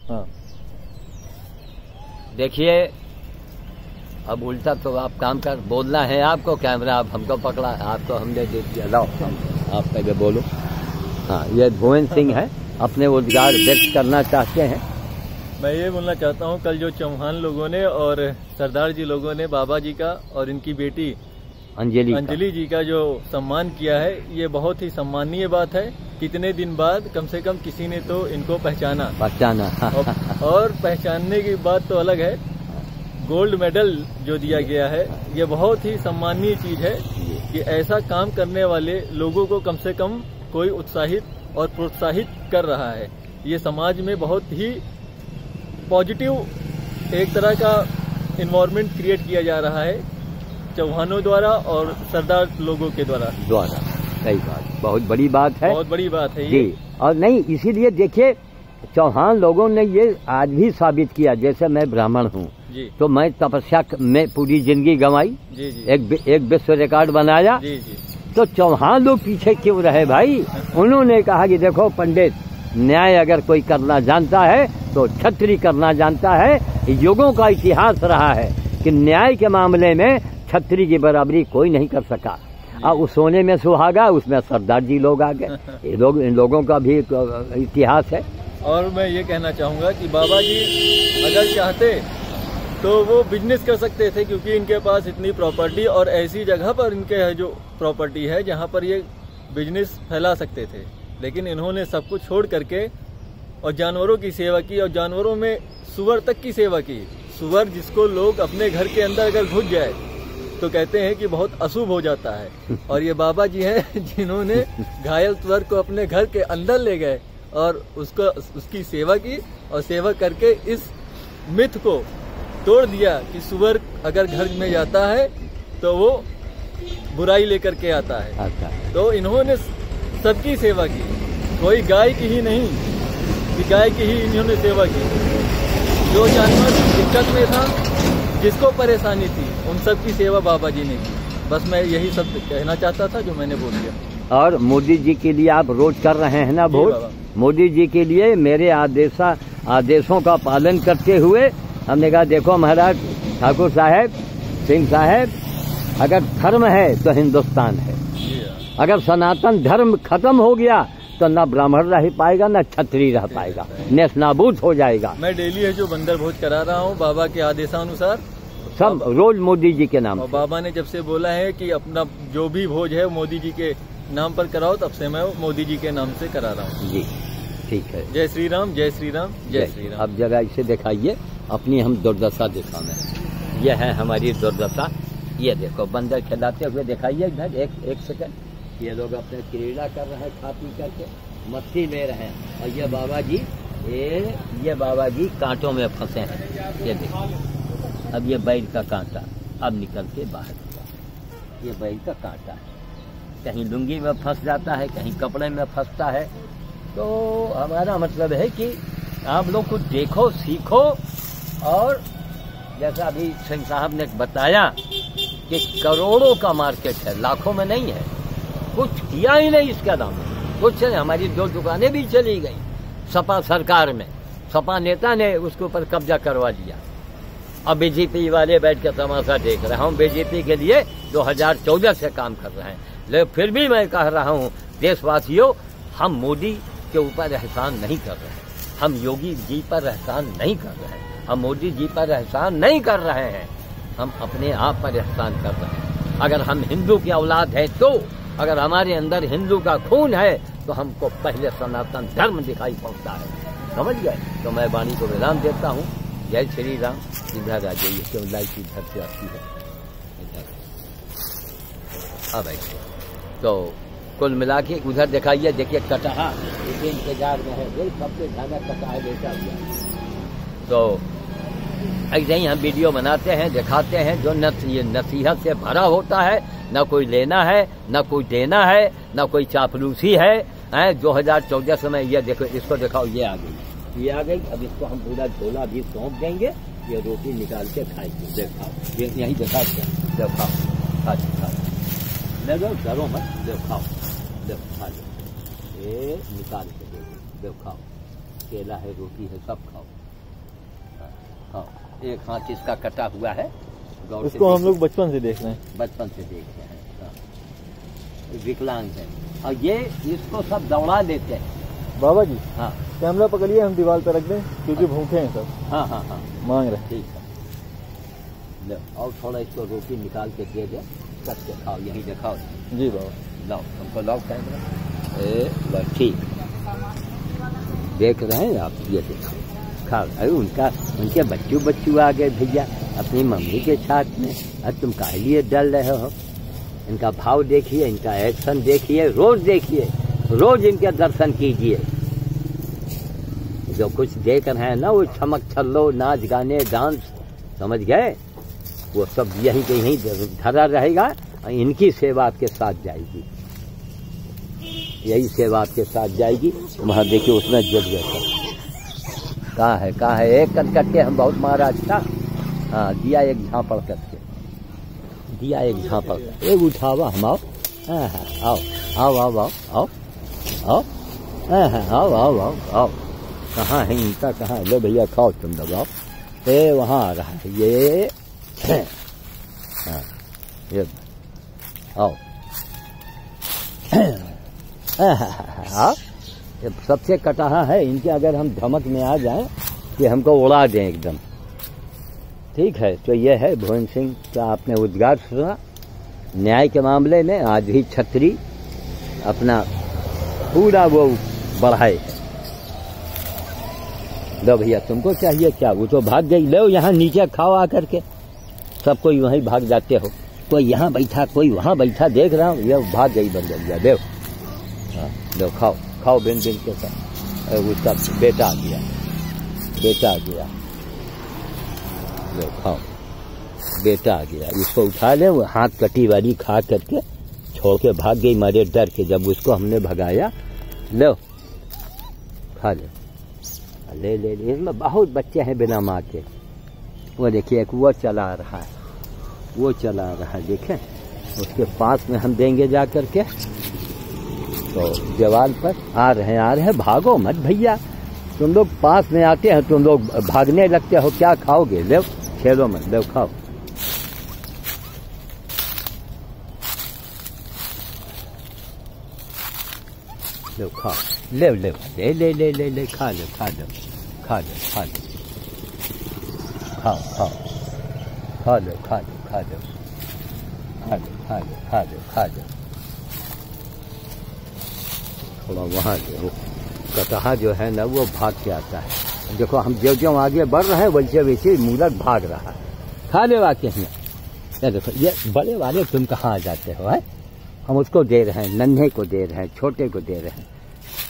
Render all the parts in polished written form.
हाँ। देखिए, अब उल्टा तो आप काम कर बोलना है आपको, कैमरा आप हमको पकड़ा है, आपको हमने दे दिया। लाओ आप पहले बोलो। हाँ, ये भुवन सिंह है, अपने रोजगार व्यक्त करना चाहते हैं। मैं ये बोलना चाहता हूँ, कल जो चौहान लोगों ने और सरदार जी लोगों ने बाबा जी का और इनकी बेटी अंजलि जी का जो सम्मान किया है, ये बहुत ही सम्मानीय बात है। कितने दिन बाद कम से कम किसी ने तो इनको पहचाना और पहचानने की बात तो अलग है। गोल्ड मेडल जो दिया गया है, ये बहुत ही सम्मानीय चीज है कि ऐसा काम करने वाले लोगों को कम से कम कोई उत्साहित और प्रोत्साहित कर रहा है। ये समाज में बहुत ही पॉजिटिव एक तरह का इन्वायरमेंट क्रिएट किया जा रहा है चौहानों द्वारा और सरदार लोगों के द्वारा। सही बात, बहुत बड़ी बात है, बहुत बड़ी बात है जी। और नहीं, इसीलिए देखिए चौहान लोगों ने ये आज भी साबित किया, जैसे मैं ब्राह्मण हूँ तो मैं तपस्या में पूरी जिंदगी गंवाई, एक विश्व रिकॉर्ड बनाया। तो चौहान लोग पीछे क्यों रहे भाई? उन्होंने कहा कि देखो पंडित, न्याय अगर कोई करना जानता है तो क्षत्रिय करना जानता है। युगों का इतिहास रहा है कि न्याय के मामले में क्षत्रिय की बराबरी कोई नहीं कर सका। अब उस सोने में सुहागा, उसमें सरदार जी लोग आ गए। ये लोग, इन लोगों का भी इतिहास है। और मैं ये कहना चाहूँगा कि बाबा जी अगर चाहते तो वो बिजनेस कर सकते थे, क्योंकि इनके पास इतनी प्रॉपर्टी और ऐसी जगह पर इनके जो प्रॉपर्टी है जहाँ पर ये बिजनेस फैला सकते थे। लेकिन इन्होंने सब कुछ छोड़ करके और जानवरों की सेवा की, और जानवरों में सुअर तक की सेवा की। सुअर जिसको लोग अपने घर के अंदर अगर घुस जाए तो कहते हैं कि बहुत अशुभ हो जाता है, और ये बाबा जी हैं जिन्होंने घायल सुअर को अपने घर के अंदर ले गए और उसकी सेवा की, और सेवा करके इस मिथ को तोड़ दिया कि सुअर अगर घर में जाता है तो वो बुराई लेकर के आता है। तो इन्होंने सबकी सेवा की, कोई गाय की ही नहीं कि गाय की ही इन्होंने सेवा की। जो जानवर दिक्कत में था, जिसको परेशानी थी, उन सब की सेवा बाबा जी ने की। बस मैं यही सब कहना चाहता था जो मैंने बोल दिया। और मोदी जी के लिए आप रोज कर रहे हैं ना वोट? मोदी जी के लिए मेरे आदेशों का पालन करते हुए हमने कहा देखो महाराज ठाकुर साहब, सिंह साहब, अगर धर्म है तो हिंदुस्तान है। अगर सनातन धर्म खत्म हो गया तो न ब्राह्मण रह पाएगा, न क्षत्रिय रह पाएगा, नेस्तनाबूद हो जाएगा। मैं डेली है जो बंदर भोज करा रहा हूँ बाबा के आदेशानुसार, सब रोज मोदी जी के नाम। और बाबा ने जब से बोला है कि अपना जो भी भोज है मोदी जी के नाम पर कराओ, तब से मैं मोदी जी के नाम से करा रहा हूँ। जी ठीक है। जय श्री राम, जय श्री राम, जय श्री राम। अब जगह इसे दिखाइए, अपनी हम दुर्दशा दिखाने। यह है हमारी दुर्दशा। ये देखो बंदर खिलाते हुए दिखाइए इधर, एक सेकंड। ये लोग अपने क्रीड़ा कर रहे हैं, खा पी करके मस्ती ले रहे हैं। और ये बाबा जी कांटों में फंसे हैं। ये देखो, अब ये बैल का कांटा अब निकल के बाहर हुआ। ये बैल का कांटा है, कहीं लुंगी में फंस जाता है, कहीं कपड़े में फंसता है। तो हमारा मतलब है कि आप लोग कुछ देखो, सीखो। और जैसा अभी सिंह साहब ने बताया कि करोड़ों का मार्केट है, लाखों में नहीं है। कुछ किया ही नहीं इसका दाम, कुछ नहीं। हमारी 2 दुकानें भी चली गई सपा सरकार में, सपा नेता ने उसके ऊपर कब्जा करवा लिया। अब बीजेपी वाले बैठ के तमाशा देख रहे हैं। हम बीजेपी के लिए 2014 से काम कर रहे हैं, लेकिन फिर भी मैं कह रहा हूँ देशवासियों, हम मोदी के ऊपर एहसान नहीं कर रहे हैं, हम योगी जी पर एहसान नहीं कर रहे हैं, हम मोदी जी पर एहसान नहीं कर रहे हैं, हम अपने आप पर एहसान कर रहे हैं। अगर हम हिंदू की औलाद है तो, अगर हमारे अंदर हिंदू का खून है तो हमको पहले सनातन धर्म दिखाई पड़ता है। समझ गए? तो मैं वाणी को विराम देता हूँ। जय श्री राम। इधर आ जाइए, क्यों लाइट इधर से आती है, इधर आ बैठिए। तो कुल मिला के उधर दिखाइए, देखिए कटहा इसके इंतजार में है, वही सबसे ज्यादा कटहा बेचा हुआ। तो ऐसे ही हम वीडियो बनाते हैं, दिखाते हैं जो ये नसीहत से भरा होता है। न कोई लेना है, न कोई देना है, न कोई चापलूसी है। 2014 में ये देखो, इसको दिखाओ, ये आ गई, ये आ गई। अब इसको हम पूरा झोला भी सौंप देंगे, ये रोटी निकाल के खाएंगे। देखाओ, ये यहीं दिखा दिखाओ, खा ले लो, डरो मत, देखाओ, खा लो, ये निकाल के देखो, देखाओ। केला है, रोटी है, सब खाओ। हाँ, एक हाथ इसका कटा हुआ है, इसको हम लोग बचपन से देख रहे हैं। बचपन से देख रहे हैं। हाँ। विकलांग है और ये इसको सब दौड़ा देते हैं। बाबा जी हाँ, कैमरा पकड़िए, हम दीवार पर रख दें क्योंकि भूखे हैं सब। हाँ हाँ हाँ, मांग रहे हैं। ठीक है। लो, और थोड़ा इसको रोटी निकाल के दे दे, कट के खाओ, यहीं दिखाओ। जी बाबा। लाओ, हमको लाओ कैमरा। बस ठीक, देख रहे हैं आप, ये देखो खाओ। अरे उनके बच्चू आ गए भैया अपनी मम्मी के साथ में। अब तुम काहे लिए डल रहे हो? इनका भाव देखिए, इनका एक्शन देखिए, रोज देखिए, रोज इनके दर्शन कीजिए। जो कुछ देख रहे हैं ना, वो चमक छल्लो, नाच गाने, डांस, समझ गए? वो सब यहीं के यहीं धरा रहेगा। इनकी सेवा आपके साथ जाएगी, यही सेवा आपके साथ जाएगी। वहां देखिए उसमें जग गया। कहाँ है एक करके हम बहुत मारा। अच्छा, हाँ, दिया एक झांपड़ करके, दिया एक झांपड़, एक उठावा हम। आओ, हाँ हाँ, आओ आओ आओ आओ आओ आओ, हाँ हाँ, आओ आओ आओ आओ। कहाँ है इनका, कहाँ? लो भैया खाओ तुम लोग, आओ। वहाँ आ रहा है ये। हाँ, ये आओ। हाँ, ये सबसे कटाहा है इनके। अगर हम धमक में आ जाएं कि हमको उड़ा दें एकदम, ठीक है? तो ये है भुवन सिंह का आपने उद्गार सुना। न्याय के मामले में आज भी छतरी अपना पूरा वो बढ़ाए। लो भैया, तुमको चाहिए क्या? वो तो भाग गई। लो यहाँ नीचे खाओ आकर के। सब कोई वहीं भाग जाते हो, कोई यहाँ बैठा, कोई वहाँ बैठा, देख रहा हूँ। ये भाग गई बन गया। देव, हाँ, लो खाओ खाओ बिन बिन के साथ। उसका बेटा आ गया, बेटा आ गया। लो खाओ, बेटा आ गया। इसको उठा ले। वो हाथ कटी वाली खा करके छोड़ के भाग गई मारे डर के। जब उसको हमने भगाया, लो खा ले, ले ले ले। इसमें बहुत बच्चे हैं बिना माँ के। वो देखिए एक वो चला रहा है, वो चला रहा है, देखें। उसके पास में हम देंगे जा करके। तो दीवार पर आ रहे हैं। भागो मत भैया, तुम लोग पास में आते हैं, तुम लोग भागने लगते हो। क्या खाओगे? ले, खेलो मत, ले खाओ। ले खाओ, ले ले ले ले ले ले ले, खा लो खा लो खा लो खा लो, खाओ खाओ, खा लो खा लो खा लो खा लो खा लो खा लो खा लो। थोड़ा वहाँ जो कटहा जो है ना, वो भाग के आता है। देखो हम जो आगे बढ़ रहे हैं, वैसे वैसे मूलक भाग रहा है। खा ले वाके हैं। ये देखो, ये बड़े वाले तुम कहाँ आ जाते हो? है, हम उसको दे रहे हैं, नन्हे को दे रहे हैं, छोटे को दे रहे हैं।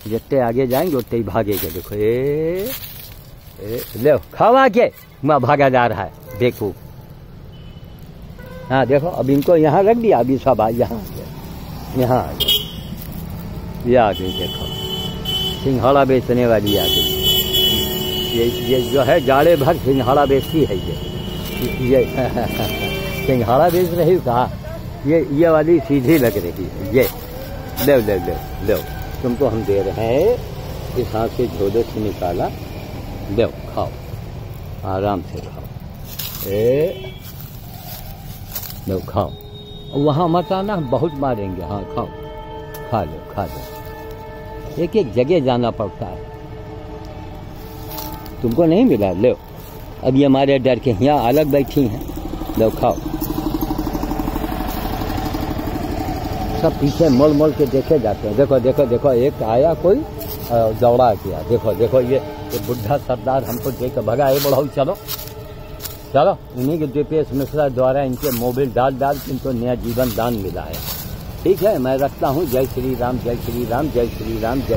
जितने आगे जाएंगे उतने ही भागेंगे। देखो ले खावा के वहाँ भागा जा रहा है, देखो। हाँ देखो, अब इनको यहाँ रख दिया। अभी सब यहाँ आ गए, यहाँ आ गए, ये आ गई। देखो सिंघाड़ा बेचने वाली आ गई। ये जो है जाड़े भर सिंघाड़ा बेचती है। ये सिंघाड़ा बेच रही हूँ कहा? ये वाली सीधी लग रही है। ये ले ले ले ले, तुमको हम दे रहे हैं। इस हाथ से झोले से निकाला। ले खाओ, आराम से खाओ। लो खाओ, वहाँ मत आना, बहुत मारेंगे। हाँ खाओ, खा लो खा लो। एक एक जगह जाना पड़ता है। तुमको नहीं मिला? लो, अब ये हमारे डर के यहाँ अलग बैठी हैं। लो खाओ। सब पीछे मोल मोल के देखे जाते हैं। देखो देखो देखो, एक आया कोई दौड़ा गया। देखो देखो, ये बुढ़ा सरदार हमको देख के भगा। ये बढ़ाओ, चलो चलो। इन्हीं के दीपेश मिश्रा द्वारा इनके मोबाइल डाल के इनको नया जीवन दान मिला है। ठीक है, मैं रखता हूँ। जय श्री राम, जय श्री राम, जय श्री राम, जय।